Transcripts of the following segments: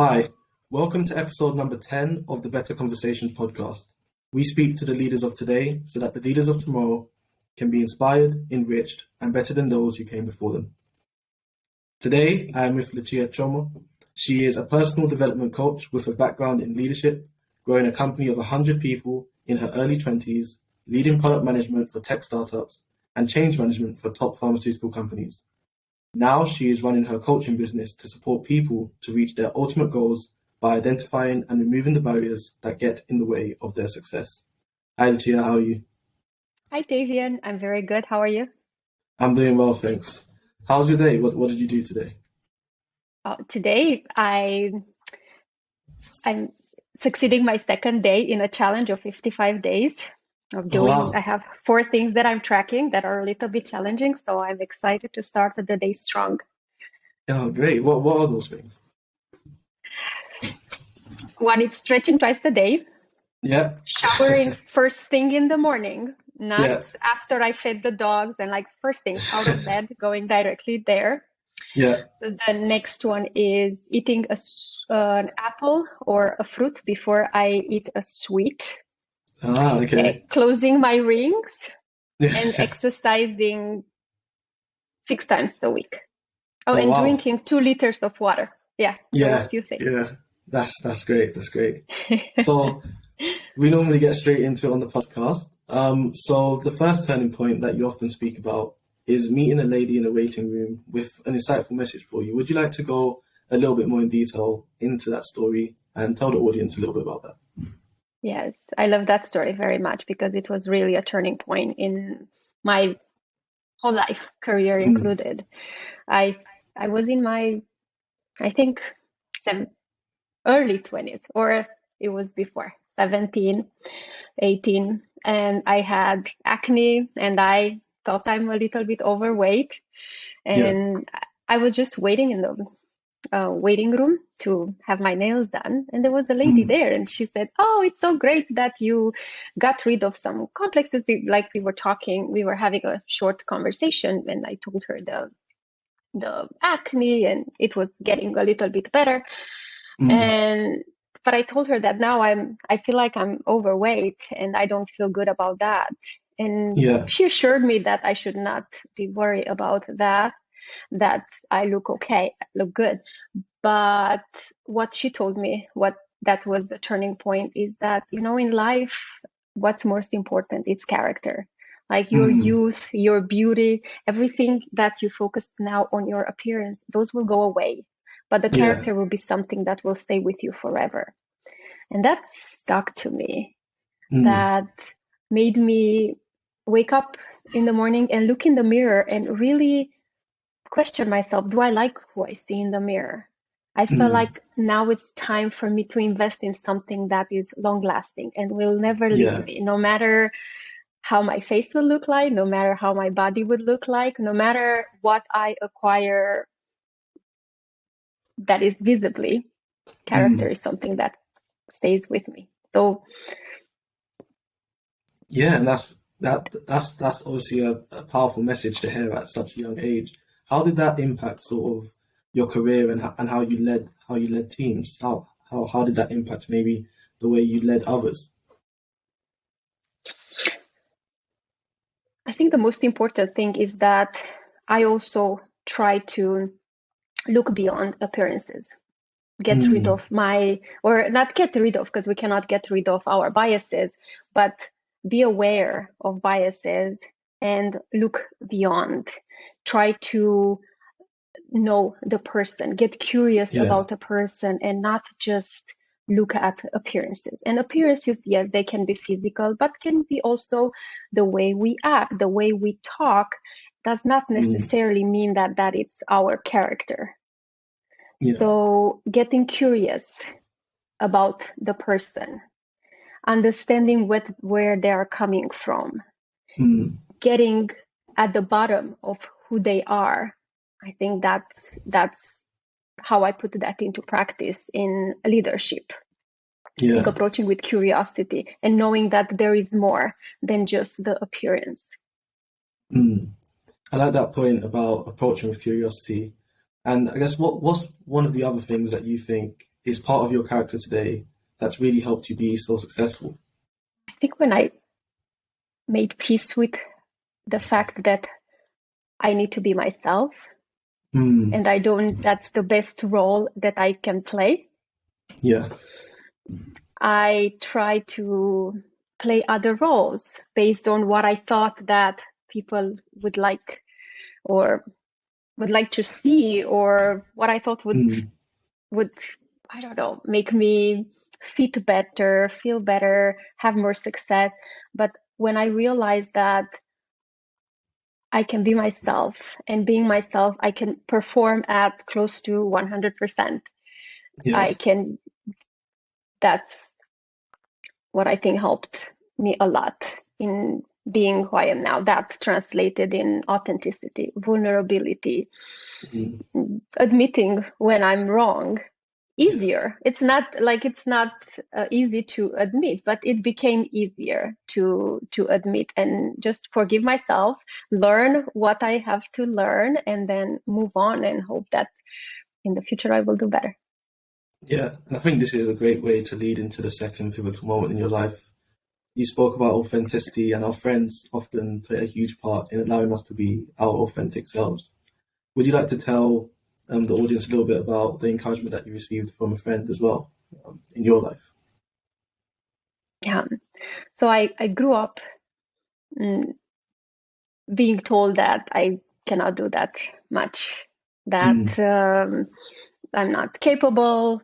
Hi, welcome to episode number 10 of the Better Conversations podcast. We speak to the leaders of today so that the leaders of tomorrow can be inspired, enriched, and better than those who came before them. Today, I am with Lucia Csoma. She is a personal development coach with a background in leadership, growing a company of 100 people in her early 20s, leading product management for tech startups, and change management for top pharmaceutical companies. Now she is running her coaching business to support people to reach their ultimate goals by identifying and removing the barriers that get in the way of their success. Hi, Lucia, how are you? Hi, Davian. I'm very good. How are you? I'm doing well, thanks. How's your day? What did you do today? Today, I'm succeeding my second day in a challenge of 55 days of Oh, doing. I wow. have 4 things that I'm tracking that are a little bit challenging, so I'm excited to start the day strong. Oh, great. What are those things? One is stretching twice a day, Yeah, showering first thing in the morning, not yeah, after I fed the dogs, and like first thing out of bed, going directly there. yeah. The next one is eating an apple or a fruit before I eat a sweet. Okay. Closing my rings and Yeah. exercising 6 times a week. Oh, Oh, and wow. drinking 2 liters of water. Yeah, those Yeah, few things. yeah. That's great. That's great. So we normally get straight into it on the podcast. So the first turning point that you often speak about is meeting a lady in a waiting room with an insightful message for you. Would you like to go a little bit more in detail into that story and tell the audience a little bit about that? Yes, I love that story very much because it was really a turning point in my whole life, career Mm, included. I I was in my, I think, seven, early 20s, or it was before, 17, 18, and I had acne and I thought I'm a little bit overweight. yeah. And I was just waiting in the waiting room to have my nails done. And there was a lady Mm, there, and she said, "Oh, it's so great that you got rid of some complexes." Like we were talking, we were having a short conversation, and I told her the acne, and it was getting a little bit better. mm, And but I told her that now I feel like I'm overweight, and I don't feel good about that. And yeah. she assured me that I should not be worried about that, that I look okay, look good. But what she told me, what that was the turning point, is that, in life, what's most important is character. Like your Mm, youth, your beauty, everything that you focus now on your appearance, those will go away. But the yeah. character will be something that will stay with you forever. And that stuck to me. Mm, That made me wake up in the morning and look in the mirror and really question myself, do I like who I see in the mirror? I feel mm, like now it's time for me to invest in something that is long lasting and will never leave yeah. me, no matter how my face will look like, no matter how my body would look like, no matter what I acquire that is visibly, character Mm. is something that stays with me. So Yeah, and that's obviously a powerful message to hear at such a young age. How did that impact sort of your career and how you led teams? How did that impact maybe the way you led others? I think the most important thing is that I also try to look beyond appearances, get rid Mm, of or not get rid of, because we cannot get rid of our biases, but be aware of biases and look beyond. Try to know the person, get curious yeah. about a person, and not just look at appearances. And appearances, yes, they can be physical, but can be also the way we act, the way we talk. Does not Mm, necessarily mean that it's our character. yeah. So getting curious about the person, understanding where they are coming from, Mm, getting at the bottom of who they are. I think that's how I put that into practice in leadership. I think yeah. approaching with curiosity and knowing that there is more than just the appearance. Mm. I like that point about approaching with curiosity. And I guess what's one of the other things that you think is part of your character today that's really helped you be so successful? I think when I made peace with the fact that I need to be myself, and that's the best role that I can play. Yeah. I try to play other roles based on what I thought that people would like or would like to see, or what I thought would, I don't know, make me fit better, feel better, have more success. But when I realized that I can be myself, and being myself, I can perform at close to 100%. Yeah. That's what I think helped me a lot in being who I am now. That translated in authenticity, vulnerability, admitting when I'm wrong. Easier. It's not easy to admit, but it became easier to admit and just forgive myself, learn what I have to learn, and then move on and hope that in the future I will do better. Yeah, and I think this is a great way to lead into the second pivotal moment in your life. You spoke about authenticity, and our friends often play a huge part in allowing us to be our authentic selves. Would you like to tell the audience a little bit about the encouragement that you received from a friend as well in your life? Yeah. So I grew up being told that I cannot do that much, that I'm not capable.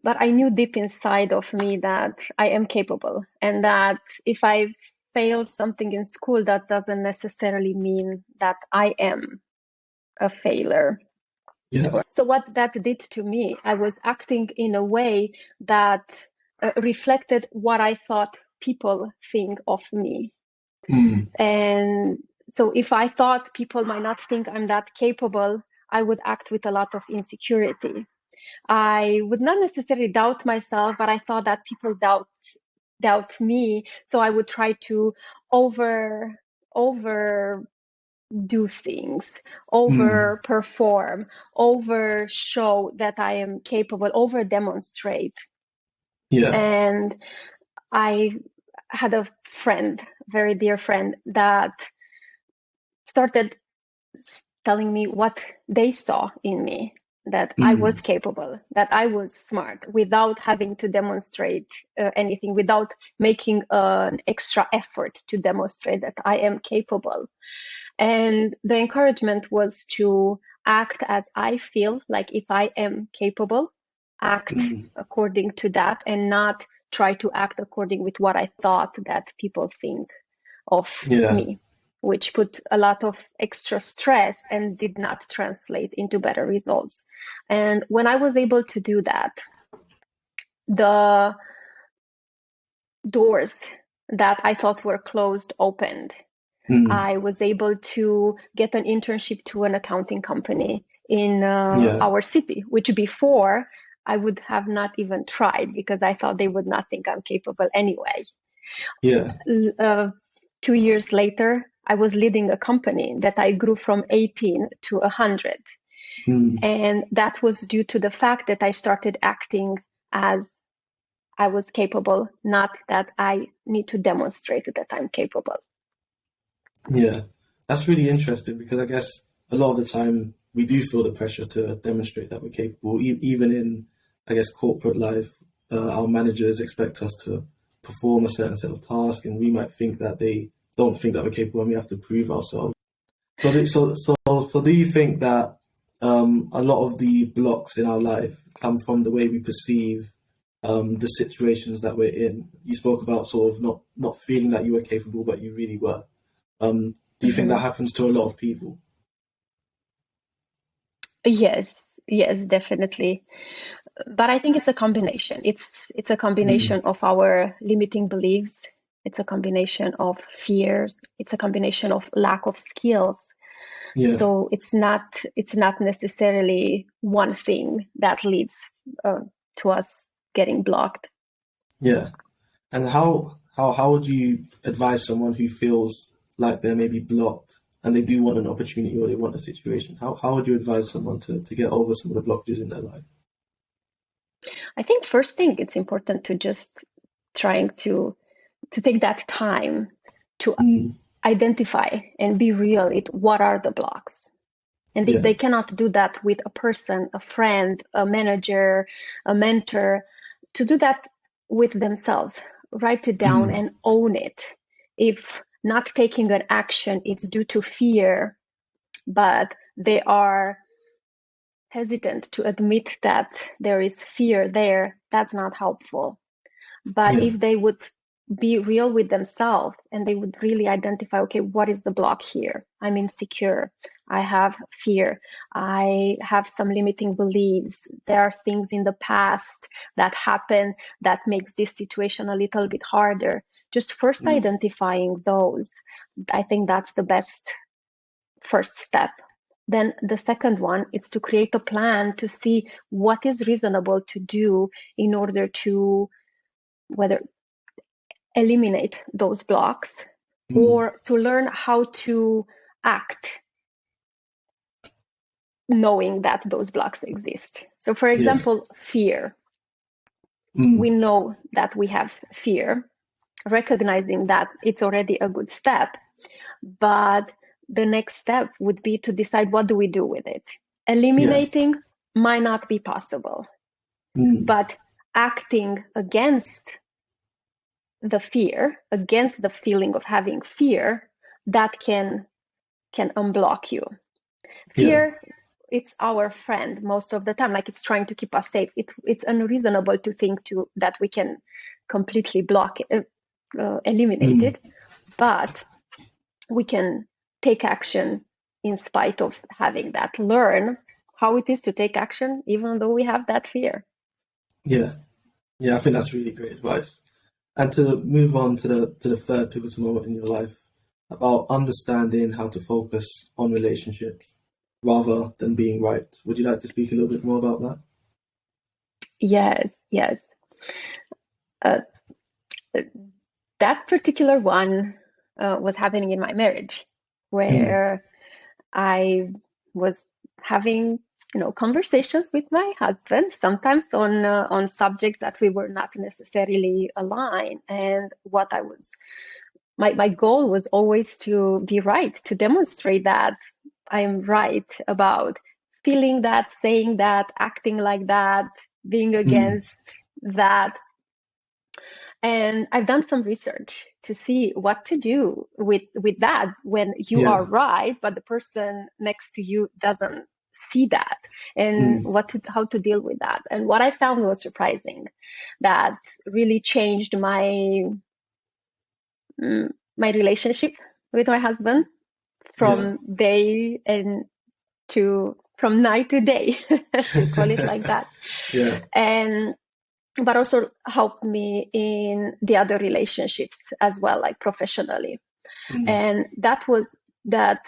But I knew deep inside of me that I am capable, and that if I failed something in school, that doesn't necessarily mean that I am a failure. Yeah. So what that did to me, I was acting in a way that reflected what I thought people think of me. And so if I thought people might not think I'm that capable, I would act with a lot of insecurity. I would not necessarily doubt myself, but I thought that people doubt me. So I would try to over do things, over perform, over show that I am capable, over demonstrate. Yeah. And I had a friend, very dear friend, that started telling me what they saw in me, that I was capable, that I was smart, without having to demonstrate anything, without making an extra effort to demonstrate that I am capable. And the encouragement was to act as I feel, like if I am capable, act according to that, and not try to act according with what I thought that people think of me, which put a lot of extra stress and did not translate into better results. And when I was able to do that, the doors that I thought were closed opened. I was able to get an internship to an accounting company in our city, which before I would have not even tried, because I thought they would not think I'm capable anyway. 2 years later, I was leading a company that I grew from 18 to 100. And that was due to the fact that I started acting as I was capable, not that I need to demonstrate that I'm capable. Yeah, that's really interesting, because I guess a lot of the time we do feel the pressure to demonstrate that we're capable. Even in, I guess, corporate life, our managers expect us to perform a certain set of tasks, and we might think that they don't think that we're capable, and we have to prove ourselves. So do you think that a lot of the blocks in our life come from the way we perceive the situations that we're in? You spoke about sort of not feeling that you were capable, but you really were. Do you think that happens to a lot of people? Yes, definitely. But I think it's a combination. It's a combination of our limiting beliefs. It's a combination of fears. It's a combination of lack of skills. Yeah. So it's not necessarily one thing that leads to us getting blocked. Yeah. And how would you advise someone who feels like they're maybe blocked and they do want an opportunity or they want a situation? How would you advise someone to get over some of the blockages in their life? I think first thing, it's important to just trying to take that time to identify and be real it what are the blocks. And if they cannot do that with a person, a friend, a manager, a mentor, to do that with themselves, write it down and own it. If not taking an action, it's due to fear, but they are hesitant to admit that there is fear there, that's not helpful. But if they would be real with themselves and they would really identify, okay, what is the block here? I'm insecure. I have fear. I have some limiting beliefs. There are things in the past that happen that makes this situation a little bit harder. Just first identifying those, I think that's the best first step. Then the second one is to create a plan to see what is reasonable to do in order to whether eliminate those blocks or to learn how to act knowing that those blocks exist. So for example, fear. We know that we have fear. Recognizing that it's already a good step, but the next step would be to decide what do we do with it. Eliminating might not be possible, but acting against the fear, against the feeling of having fear, that can unblock you. Fear, it's our friend most of the time, like it's trying to keep us safe. It's unreasonable to think that we can completely block it, eliminate it, but we can take action in spite of having that. Learn how it is to take action even though we have that fear. Yeah, I think that's really great advice. And to move on to the third pivotal moment in your life, about understanding how to focus on relationships rather than being right. Would you like to speak a little bit more about that? Yes. That particular one was happening in my marriage, where I was having conversations with my husband, sometimes on subjects that we were not necessarily aligned, and what I was my goal was always to be right, to demonstrate that I am right about feeling that, saying that, acting like that, being against that. And I've done some research to see what to do with that when you are right, but the person next to you doesn't see that, and how to deal with that. And what I found was surprising, that really changed my relationship with my husband from day and from night to day, to call it like that. But also helped me in the other relationships as well, like professionally. And that was that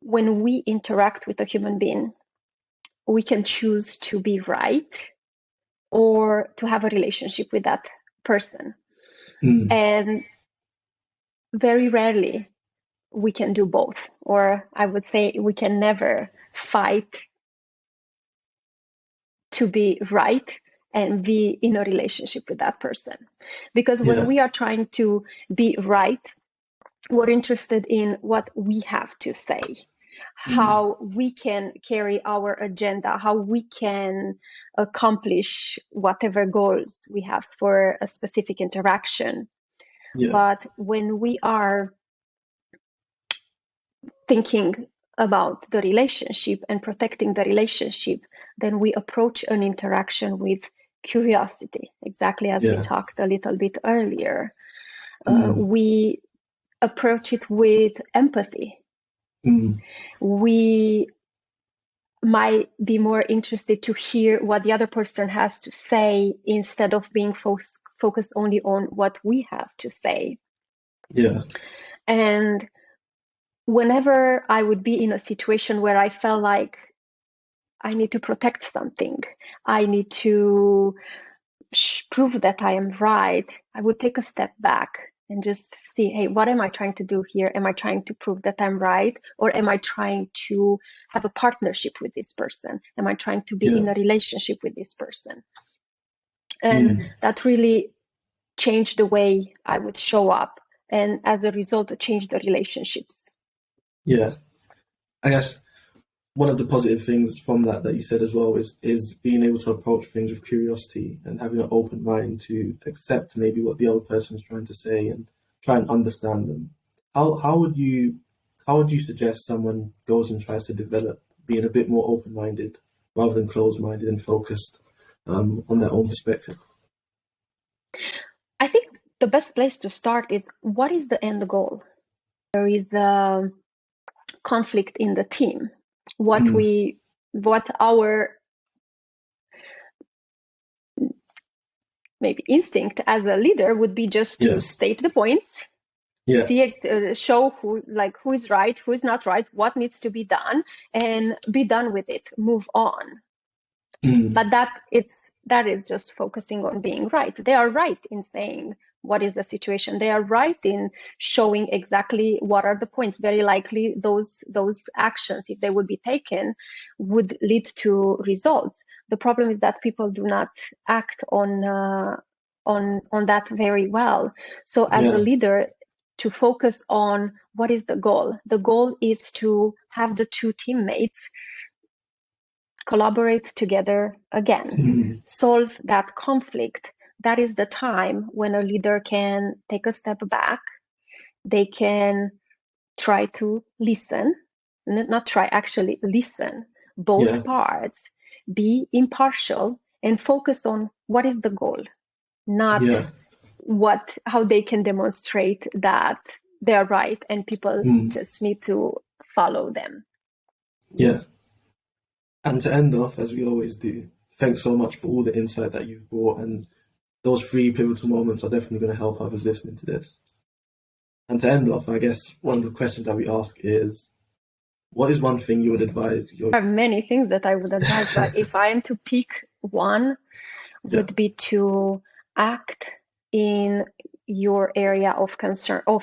when we interact with a human being, we can choose to be right or to have a relationship with that person. And very rarely we can do both, or I would say we can never fight to be right and be in a relationship with that person. Because when we are trying to be right, we're interested in what we have to say, how we can carry our agenda, how we can accomplish whatever goals we have for a specific interaction. But when we are thinking about the relationship and protecting the relationship, then we approach an interaction with curiosity, exactly as we talked a little bit earlier. We approach it with empathy. We might be more interested to hear what the other person has to say instead of being focused only on what we have to say. And whenever I would be in a situation where I felt like I need to protect something, I need to prove that I am right, I would take a step back and just see, hey, what am I trying to do here? Am I trying to prove that I'm right? Or am I trying to have a partnership with this person? Am I trying to be in a relationship with this person? And that really changed the way I would show up. And as a result, it changed the relationships. Yeah. I guess one of the positive things from that you said as well is being able to approach things with curiosity and having an open mind to accept maybe what the other person's trying to say and try and understand them. How would you suggest someone goes and tries to develop being a bit more open-minded rather than closed-minded and focused on their own perspective? I think the best place to start is, what is the end goal? There is the conflict in the team. What our maybe instinct as a leader would be just to state the points, see it, show who is right, who is not right, what needs to be done, and be done with it, move on. But that is just focusing on being right. They are right in saying what is the situation. They are right in showing exactly what are the points. Very likely those actions, if they would be taken, would lead to results. The problem is that people do not act on that very well. So as a leader, to focus on what is the goal. The goal is to have the two teammates collaborate together again, solve that conflict. That is the time when a leader can take a step back. They can try to listen, not try, actually listen, both parts, be impartial, and focus on what is the goal, not how they can demonstrate that they're right and people just need to follow them. Yeah. And to end off, as we always do, thanks so much for all the insight that you've brought, and those 3 pivotal moments are definitely going to help others listening to this. And to end off, I guess one of the questions that we ask is, what is one thing you would advise your... There are many things that I would advise, but if I am to pick one, would be to act in your area of concern, of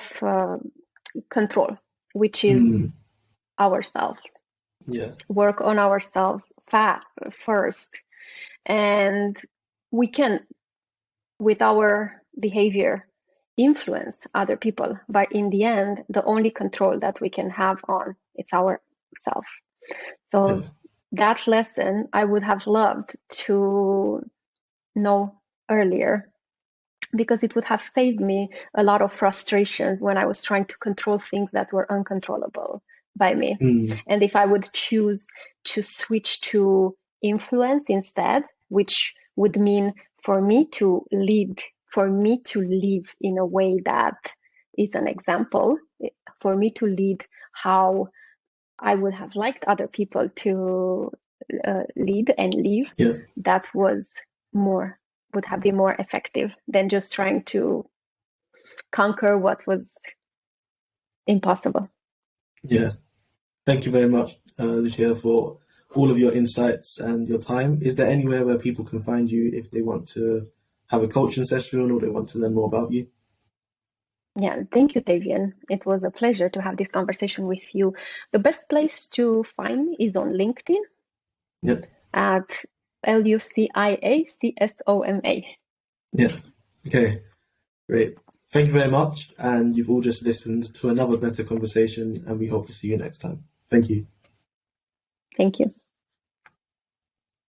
control, which is ourselves. Work on ourselves first, and we can, with our behavior, influence other people, but in the end, the only control that we can have on it's ourself. So that lesson I would have loved to know earlier, because it would have saved me a lot of frustrations when I was trying to control things that were uncontrollable by me. And if I would choose to switch to influence instead, which would mean for me to lead, for me to live in a way that is an example, for me to lead how I would have liked other people to lead and live, that would have been more effective than just trying to conquer what was impossible. Yeah. Thank you very much, Lucia, for all of your insights and your time. Is there anywhere where people can find you if they want to have a coaching session or they want to learn more about you? Yeah, thank you, Tavian. It was a pleasure to have this conversation with you. The best place to find me is on LinkedIn at Lucia Csoma. Yeah. Okay. Great. Thank you very much. And you've all just listened to another Better Conversation, and we hope to see you next time. Thank you. Thank you.